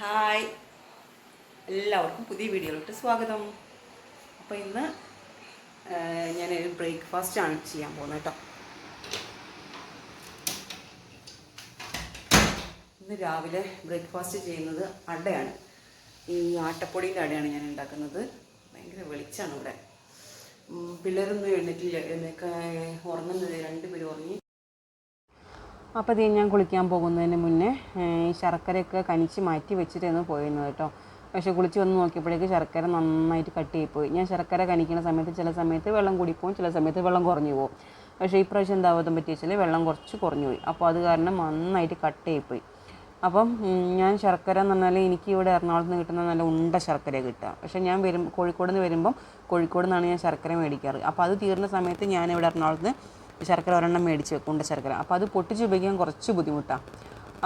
Hi, എല്ലാവർക്കും പുതിയ വീഡിയോയിലോട്ട് സ്വാഗതം. അപ്പോൾ ഇന്ന് ഞാനൊരു ബ്രേക്ക്ഫാസ്റ്റാണ് ചെയ്യാൻ പോകുന്നത് കേട്ടോ. ഇന്ന് രാവിലെ ബ്രേക്ക്ഫാസ്റ്റ് ചെയ്യുന്നത് അടയാണ്. ഈ ആട്ടപ്പൊടിയുടെ അടയാണ് ഞാൻ ഉണ്ടാക്കുന്നത്. ഭയങ്കര വെളിച്ചാണ് ഇവിടെ. പിള്ളേരൊന്നും ഉറങ്ങുന്നത്, രണ്ടുപേരും ഉറങ്ങി. അപ്പോൾ ഇത് ഞാൻ കുളിക്കാൻ പോകുന്നതിന് മുന്നേ ഈ ശർക്കരയൊക്കെ കനിച്ച് മാറ്റി വെച്ചിട്ടായിരുന്നു പോയിരുന്നത് കേട്ടോ. പക്ഷേ കുളിച്ച് വന്ന് നോക്കിയപ്പോഴേക്ക് ശർക്കര നന്നായിട്ട് കട്ടിയായിപ്പോയി. ഞാൻ ശർക്കര കനിക്കുന്ന സമയത്ത് ചില സമയത്ത് വെള്ളം കൂടിപ്പോവും, ചില സമയത്ത് വെള്ളം കുറഞ്ഞു പോകും. പക്ഷേ ഈ പ്രാവശ്യം എന്താവാൻ പറ്റിയെച്ചാൽ വെള്ളം കുറച്ച് കുറഞ്ഞു പോയി. അപ്പോൾ അത് കാരണം നന്നായിട്ട് കട്ടിയായിപ്പോയി. അപ്പം ഞാൻ ശർക്കര എന്ന് പറഞ്ഞാൽ എനിക്ക് ഇവിടെ എറണാകുളത്ത് നിന്ന് കിട്ടുന്ന നല്ല ഉണ്ട ശർക്കര കിട്ടുക. പക്ഷേ ഞാൻ കോഴിക്കോട് നിന്ന് വരുമ്പം കോഴിക്കോട് നിന്നാണ് ഞാൻ ശർക്കര മേടിക്കാറ്. അപ്പോൾ അത് തീർന്ന സമയത്ത് ഞാൻ ഇവിടെ എറണാകുളത്ത് നിന്ന് ശർക്കര ഒരെണ്ണം മേടിച്ച് വെക്കും, ഉണ്ട ശർക്കര. അപ്പോൾ അത് പൊട്ടിച്ച് ഉപയോഗിക്കാൻ കുറച്ച് ബുദ്ധിമുട്ടാണ്.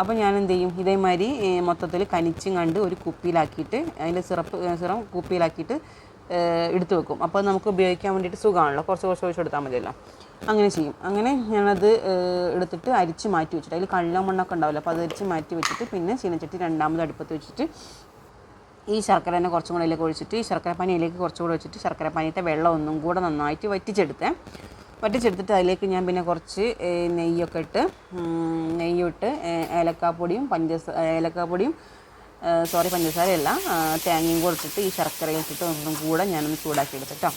അപ്പോൾ ഞാൻ എന്ത് ചെയ്യും, ഇതേമാതിരി മൊത്തത്തിൽ കനിച്ചും കണ്ട് ഒരു കുപ്പിയിലാക്കിയിട്ട് അതിൻ്റെ സിറം കുപ്പിയിലാക്കിയിട്ട് എടുത്ത് വെക്കും. അപ്പോൾ നമുക്ക് ഉപയോഗിക്കാൻ വേണ്ടിയിട്ട് സുഖമാണല്ലോ, കുറച്ച് ഒഴിച്ച് കൊടുത്താൽ മതിയല്ലോ. അങ്ങനെ ചെയ്യും. അങ്ങനെ ഞാനത് എടുത്തിട്ട് അരിച്ച് മാറ്റി വെച്ചിട്ട്, അതിൽ കള്ള മണ്ണൊക്കെ ഉണ്ടാവില്ല, അപ്പോൾ അത് അരിച്ച് മാറ്റി വെച്ചിട്ട് പിന്നെ ചീനച്ചട്ടി രണ്ടാമത് അടുപ്പത്ത് വെച്ചിട്ട് ഈ ശർക്കര തന്നെ കുറച്ചും കൂടെ അതിലേക്ക് ഒഴിച്ചിട്ട് ഈ ശർക്കര പാനിയിലേക്ക് കുറച്ചുകൂടെ വെച്ചിട്ട് ശർക്കര പാനിയത്തെ വെള്ളം ഒന്നും കൂടെ നന്നായിട്ട് വറ്റിച്ചെടുത്തിട്ട് അതിലേക്ക് ഞാൻ പിന്നെ കുറച്ച് നെയ്യിട്ട് ഏലക്കാപ്പൊടിയും പഞ്ചസാരയല്ല തേങ്ങയും കൂടെ ഇട്ടിട്ട് ഈ ശർക്കരയിൽ ഇട്ടിട്ട് ഒന്നും കൂടെ ഞാനൊന്ന് ചൂടാക്കി എടുത്തിട്ടോ.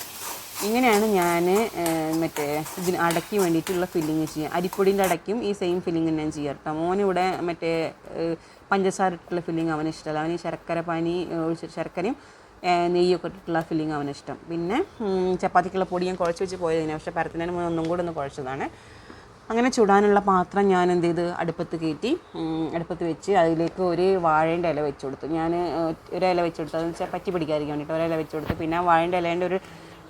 ഇങ്ങനെയാണ് ഞാൻ ഇതിന് അടയ്ക്ക് വേണ്ടിയിട്ടുള്ള ഫില്ലിങ് ചെയ്യുക. അരിപ്പൊടിൻ്റെ അടയ്ക്കും ഈ സെയിം ഫില്ലിങ് ഞാൻ ചെയ്യാം കേട്ടോ. മോനിവിടെ പഞ്ചസാര ഇട്ടുള്ള ഫില്ലിങ് അവന് ഇഷ്ടമല്ല. അവന് ശർക്കര പാനി ഒഴിച്ചിട്ട് ശർക്കരയും നെയ്യൊക്കെ ഇട്ടിട്ടുള്ള ഫില്ലിങ് അവനിഷ്ടം. പിന്നെ ചപ്പാത്തിക്കുള്ള പൊടി ഞാൻ കുഴച്ച് വെച്ച് പോയതിന്, പക്ഷേ പരത്തുന്നതിന് മുന്നേ ഒന്നും കൂടെ ഒന്ന് കുഴച്ചതാണ്. അങ്ങനെ ചുടാനുള്ള പാത്രം ഞാൻ എന്ത് ചെയ്ത് അടുപ്പത്ത് വെച്ച് അതിലേക്ക് ഒരു വാഴേൻ്റെ ഇല വെച്ച് കൊടുത്തു. ഞാൻ ഒരു ഇല വെച്ച് കൊടുത്തു, അതെന്ന് വെച്ചാൽ പറ്റി പിടിക്കാതിരിക്കാൻ വേണ്ടിയിട്ട് ഒരില വെച്ച് കൊടുത്തു. പിന്നെ വാഴേൻ്റെ ഇലേൻ്റെ ഒരു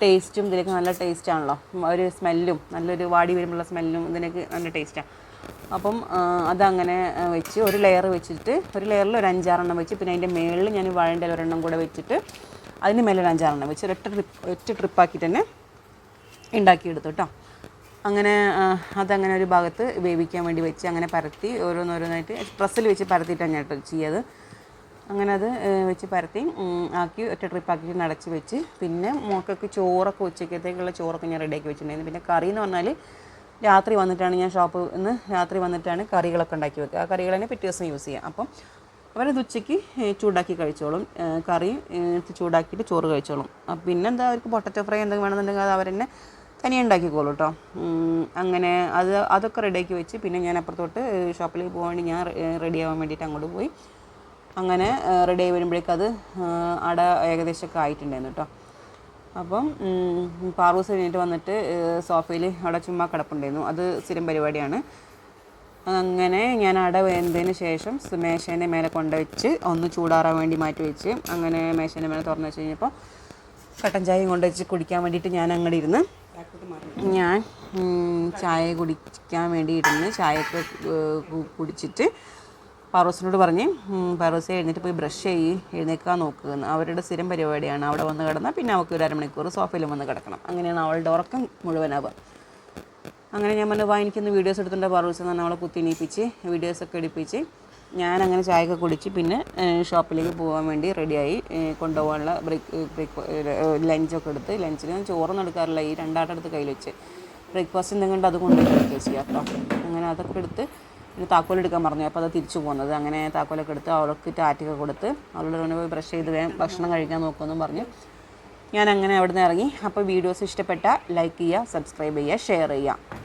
ടേസ്റ്റും ഇതിലേക്ക് നല്ല ടേസ്റ്റാണല്ലോ, ഒരു സ്മെല്ലും നല്ലൊരു വാടി വരുമ്പോഴുള്ള സ്മെല്ലും ഇതിലേക്ക് നല്ല ടേസ്റ്റാണ്. അപ്പം അതങ്ങനെ വെച്ച് ഒരു ലെയറിൽ ഒരു 5-6 വെച്ച്, പിന്നെ അതിൻ്റെ മുകളിൽ ഞാൻ വാഴേൻ്റെ ഒരെണ്ണം കൂടെ വെച്ചിട്ട് അതിന് മേലെ ഒരു 5-6 വെച്ച് ഒറ്റ ട്രിപ്പാക്കിയിട്ട് തന്നെ ഉണ്ടാക്കിയെടുത്തു കേട്ടോ. അങ്ങനെ അതങ്ങനെ ഒരു ഭാഗത്ത് വേവിക്കാൻ വേണ്ടി വെച്ച് അങ്ങനെ പരത്തി ഓരോന്നോരോന്നായിട്ട് പ്രസ്സിൽ വെച്ച് പരത്തിയിട്ടാണ് ഞാൻ ചെയ്യത്. അങ്ങനെ അത് വെച്ച് പരത്തി ആക്കി ഒറ്റ ട്രിപ്പാക്കിയിട്ട് അടച്ച് വെച്ച്, പിന്നെ മോക്കൊക്കെ ചോറൊക്കെ ഉച്ചക്കത്തേക്കുള്ള ചോറൊക്കെ ഞാൻ റെഡിയാക്കി വെച്ചിട്ടുണ്ടായിരുന്നു. പിന്നെ കറി എന്ന് പറഞ്ഞാൽ രാത്രി വന്നിട്ടാണ് ഞാൻ ഷോപ്പിൽ നിന്ന് കറികളൊക്കെ ഉണ്ടാക്കി വെക്കുക. ആ കറികൾ തന്നെ പിറ്റേ ദിവസം യൂസ് ചെയ്യാം. അപ്പം അവരത് ഉച്ചയ്ക്ക് ചൂടാക്കി കഴിച്ചോളും, കറി ചൂടാക്കിയിട്ട് ചോറ് കഴിച്ചോളും. പിന്നെന്താ, അവർക്ക് പൊട്ടറ്റോ ഫ്രൈ എന്തെങ്കിലും വേണമെന്നുണ്ടെങ്കിൽ അത് അവരെന്നെ തനിയെ ഉണ്ടാക്കിക്കോളൂ കേട്ടോ. അങ്ങനെ അതൊക്കെ റെഡിയാക്കി വെച്ച് പിന്നെ ഞാൻ അപ്പുറത്തോട്ട് ഷോപ്പിലേക്ക് പോകാൻ വേണ്ടി ഞാൻ റെഡി ആവാൻ വേണ്ടിയിട്ട് അങ്ങോട്ട് പോയി. അങ്ങനെ റെഡി ആയി വരുമ്പോഴേക്കും അത് അട ഏകദേശമൊക്കെ ആയിട്ടുണ്ടായിരുന്നു കേട്ടോ. അപ്പം പാറൂസ് കഴിഞ്ഞിട്ട് വന്നിട്ട് സോഫയിൽ അവിടെ ചുമ്മാ കിടപ്പുണ്ടായിരുന്നു. അത് സ്ഥിരം പരിപാടിയാണ്. അങ്ങനെ ഞാൻ അട വെന്തതിന് ശേഷം മേശേൻ്റെ മേലെ കൊണ്ടുവച്ച് ഒന്ന് ചൂടാറാൻ വേണ്ടി മാറ്റി വെച്ച്, അങ്ങനെ മേശേൻ്റെ മേലെ തുറന്ന് വെച്ച് കഴിഞ്ഞപ്പോൾ കട്ടൻ ചായയും കൊണ്ടുവച്ച് കുടിക്കാൻ വേണ്ടിയിട്ട് ഞാൻ അങ്ങോട്ട് ഇരുന്ന് ചായ കുടിക്കാൻ വേണ്ടി ഇരുന്ന് ചായയൊക്കെ കുടിച്ചിട്ട് പാറൂസിനോട് പറഞ്ഞ്, പാറൂസെ എഴുന്നേറ്റ് പോയി ബ്രഷ് എഴുന്നേക്കാൻ നോക്കുകയെന്ന്. അവരുടെ സ്ഥിരം പരിപാടിയാണ്. അവിടെ വന്ന് കിടന്നാൽ പിന്നെ അവൾക്ക് ഒരു അരമണിക്കൂർ സോഫയിലും വന്ന് കിടക്കണം. അങ്ങനെയാണ് അവളുടെ ഉറക്കം മുഴുവനാവുക. അങ്ങനെ ഞാൻ പറഞ്ഞു, എനിക്കൊന്ന് വീഡിയോസ് എടുത്തിട്ടുണ്ട് പാറൂസ് എന്ന് പറഞ്ഞാൽ അവളെ കുത്തിണീപ്പിച്ച് വീഡിയോസൊക്കെ എടുപ്പിച്ച് ഞാനങ്ങനെ ചായയൊക്കെ കുടിച്ച് പിന്നെ ഷോപ്പിലേക്ക് പോകാൻ വേണ്ടി റെഡിയായി. കൊണ്ടുപോകാനുള്ള ലഞ്ചൊക്കെ എടുത്ത്, ലഞ്ചിന് ഞാൻ ചോറൊന്നും എടുക്കാറില്ല, ഈ 2 ആട്ട എടുത്ത് കയ്യിൽ വെച്ച് ബ്രേക്ക്ഫാസ്റ്റ് എന്തെങ്കിലും അത് കൊണ്ടുപോയി കഴിക്കുക ചെയ്യാം കേട്ടോ. അങ്ങനെ അതൊക്കെ എടുത്ത് പിന്നെ താക്കോലെടുക്കാൻ പറഞ്ഞു. അപ്പോൾ അത് തിരിച്ചു പോകുന്നത്. അങ്ങനെ താക്കോലൊക്കെ എടുത്ത് അവൾക്ക് ടാറ്റൊക്കെ കൊടുത്ത് അവളുടെ പോയി ബ്രഷ് ചെയ്ത് ഭക്ഷണം കഴിക്കാൻ നോക്കുമെന്നും പറഞ്ഞ് ഞാൻ അങ്ങനെ അവിടെ നിന്ന് ഇറങ്ങി. അപ്പോൾ വീഡിയോസ് ഇഷ്ടപ്പെട്ടാൽ ലൈക്ക് ചെയ്യുക, സബ്സ്ക്രൈബ് ചെയ്യുക, ഷെയർ ചെയ്യുക.